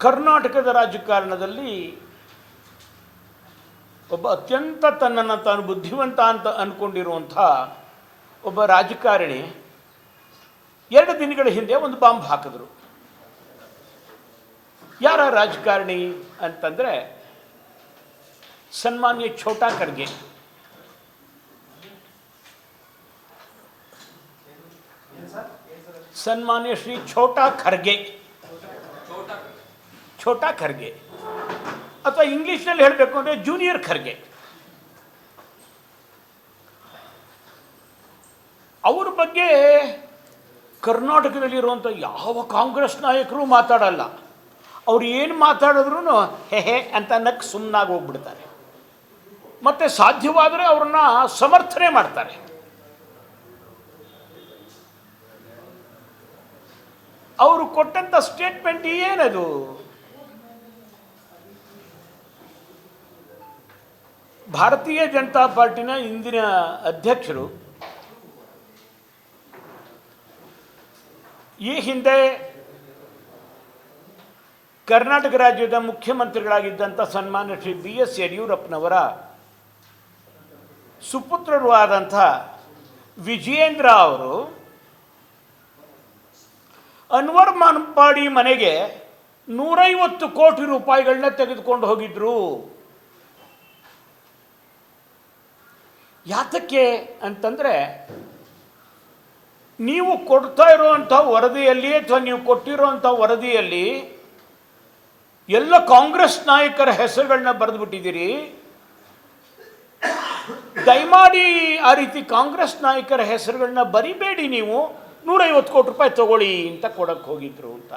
ಕರ್ನಾಟಕದ ರಾಜಕಾರಣದಲ್ಲಿ ಒಬ್ಬ ಅತ್ಯಂತ ತನ್ನನ್ನು ತಾನು ಬುದ್ಧಿವಂತ ಅಂತ ಅಂದ್ಕೊಂಡಿರುವಂಥ ಒಬ್ಬ ರಾಜಕಾರಣಿ 2 ದಿನಗಳ ಹಿಂದೆ ಒಂದು ಬಾಂಬ್ ಹಾಕಿದ್ರು. ಯಾರ ರಾಜಕಾರಣಿ ಅಂತಂದರೆ ಸನ್ಮಾನ್ಯ ಛೋಟಾ ಖರ್ಗೆ. ಸನ್ಮಾನ್ಯ ಶ್ರೀ ಛೋಟಾ ಖರ್ಗೆ, ಛೋಟಾ ಖರ್ಗೆ ಅಥವಾ ಇಂಗ್ಲೀಷ್ನಲ್ಲಿ ಹೇಳಬೇಕು ಅಂದರೆ ಜೂನಿಯರ್ ಖರ್ಗೆ. ಅವ್ರ ಬಗ್ಗೆ ಕರ್ನಾಟಕದಲ್ಲಿರುವಂಥ ಯಾವ ಕಾಂಗ್ರೆಸ್ ನಾಯಕರು ಮಾತಾಡಲ್ಲ. ಅವ್ರು ಏನು ಮಾತಾಡಿದ್ರು ಹೆ ಅಂತ ನಕ್ಕು ಸುಮ್ಮನಾಗಿ ಹೋಗ್ಬಿಡ್ತಾರೆ. ಮತ್ತು ಸಾಧ್ಯವಾದರೆ ಅವ್ರನ್ನ ಸಮರ್ಥನೆ ಮಾಡ್ತಾರೆ. ಅವರು ಕೊಟ್ಟಂಥ ಸ್ಟೇಟ್ಮೆಂಟ್ ಏನದು? ಭಾರತೀಯ ಜನತಾ ಪಾರ್ಟಿನ ಇಂದಿನ ಅಧ್ಯಕ್ಷರು ಈ ಹಿಂದೆ ಕರ್ನಾಟಕ ರಾಜ್ಯದ ಮುಖ್ಯಮಂತ್ರಿಗಳಾಗಿದ್ದಂಥ ಸನ್ಮಾನ್ಯ ಶ್ರೀ BS ಯಡಿಯೂರಪ್ಪನವರ ಸುಪುತ್ರರು ಆದಂಥ ವಿಜಯೇಂದ್ರ ಅವರು ಅನ್ವರ್ ಮಾನಪಾಡಿ ಮನೆಗೆ 150 ಕೋಟಿ ರೂಪಾಯಿಗಳನ್ನ ತೆಗೆದುಕೊಂಡು ಹೋಗಿದ್ರು. ಯಾತಕ್ಕೆ ಅಂತಂದರೆ, ನೀವು ಕೊಡ್ತಾ ಇರುವಂಥ ವರದಿಯಲ್ಲಿ ಅಥವಾ ನೀವು ಕೊಟ್ಟಿರುವಂಥ ವರದಿಯಲ್ಲಿ ಎಲ್ಲ ಕಾಂಗ್ರೆಸ್ ನಾಯಕರ ಹೆಸರುಗಳನ್ನ ಬರೆದುಬಿಟ್ಟಿದ್ದೀರಿ. ದಯಮಾಡಿ ಆ ರೀತಿ ಕಾಂಗ್ರೆಸ್ ನಾಯಕರ ಹೆಸರುಗಳನ್ನ ಬರಿಬೇಡಿ, ನೀವು 150 ಕೋಟಿ ರೂಪಾಯಿ ತಗೊಳ್ಳಿ ಅಂತ ಕೊಡಕ್ಕೆ ಹೋಗಿದ್ರು ಅಂತ.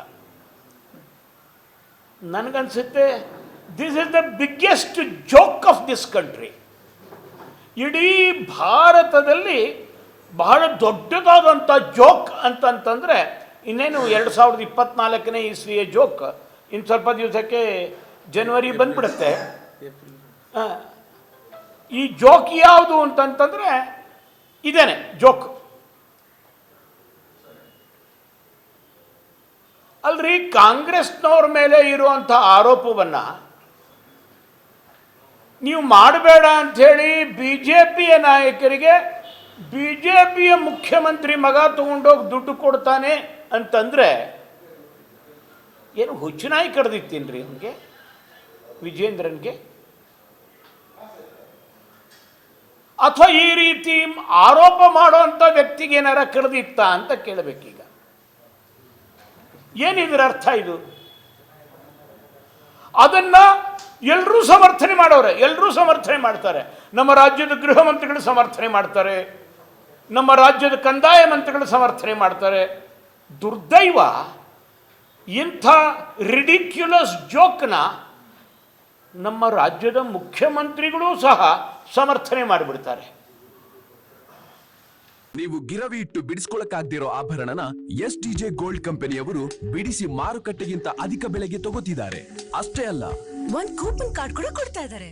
ನನಗನ್ಸುತ್ತೆ this is the biggest joke of this country. ಇಡೀ ಭಾರತದಲ್ಲಿ ಬಹಳ ದೊಡ್ಡದಾದಂಥ ಜೋಕ್ ಅಂತಂತಂದರೆ ಇನ್ನೇನು 2024ನೇ ಇಸ್ವಿಯ ಜೋಕ್. ಇನ್ನು ಸ್ವಲ್ಪ ದಿವಸಕ್ಕೆ ಜನವರಿ ಬಂದ್ಬಿಡುತ್ತೆ. ಈ ಜೋಕ್ ಯಾವುದು ಅಂತಂತಂದರೆ ಇದೇನೆ ಜೋಕ್. ಅಲ್ರಿ, ಕಾಂಗ್ರೆಸ್ನವ್ರ ಮೇಲೆ ಇರುವಂಥ ಆರೋಪವನ್ನು ನೀವು ಮಾಡಬೇಡ ಅಂಥೇಳಿ BJPಯ ನಾಯಕರಿಗೆ BJPಯ ಮುಖ್ಯಮಂತ್ರಿ ಮಗ ತಗೊಂಡೋಗಿ ದುಡ್ಡು ಕೊಡ್ತಾನೆ ಅಂತಂದರೆ ಏನು ಹುಚ್ಚುನಾಯಿ ಕಡ್ದಿತ್ತೀನ್ರಿ ಅವನಿಗೆ, ವಿಜೇಂದ್ರನ್ಗೆ? ಅಥವಾ ಈ ರೀತಿ ಆರೋಪ ಮಾಡುವಂಥ ವ್ಯಕ್ತಿಗೆ ಏನಾರ ಕಡ್ದಿತ್ತ ಅಂತ ಕೇಳಬೇಕೀಗ. ಏನಿದ್ರ ಅರ್ಥ ಇದು? ಅದನ್ನು ಎಲ್ಲರೂ ಸಮರ್ಥನೆ ಮಾಡೋರೆ, ಎಲ್ಲರೂ ಸಮರ್ಥನೆ ಮಾಡ್ತಾರೆ. ನಮ್ಮ ರಾಜ್ಯದ ಗೃಹ ಮಂತ್ರಿಗಳು ಸಮರ್ಥನೆ ಮಾಡ್ತಾರೆ, ನಮ್ಮ ರಾಜ್ಯದ ಕಂದಾಯ ಮಂತ್ರಿಗಳು ಸಮರ್ಥನೆ ಮಾಡ್ತಾರೆ. ದುರ್ದೈವ, ಇಂಥ ರಿಡಿಕ್ಯುಲಸ್ ಜೋಕ್ನ ನಮ್ಮ ರಾಜ್ಯದ ಮುಖ್ಯಮಂತ್ರಿಗಳು ಸಹ ಸಮರ್ಥನೆ ಮಾಡಿಬಿಡ್ತಾರೆ. ನೀವು ಗಿರವಿ ಇಟ್ಟು ಬಿಡಿಸ್ಕೊಳಕ್ಕಾಗ್ದಿರೋ ಆಭರಣನ STJ ಗೋಲ್ಡ್ ಕಂಪನಿಯವರು ಬಿಡಿಸಿ ಮಾರುಕಟ್ಟೆಗಿಂತ ಅಧಿಕ ಬೆಲೆಗೆ ತಗೋತಿದ್ದಾರೆ. ಅಷ್ಟೇ ಅಲ್ಲ, 1 ಕೂಪನ್ ಕಾರ್ಡ್ ಕೂಡ ಕೊಡ್ತಾ ಇದ್ದಾರೆ.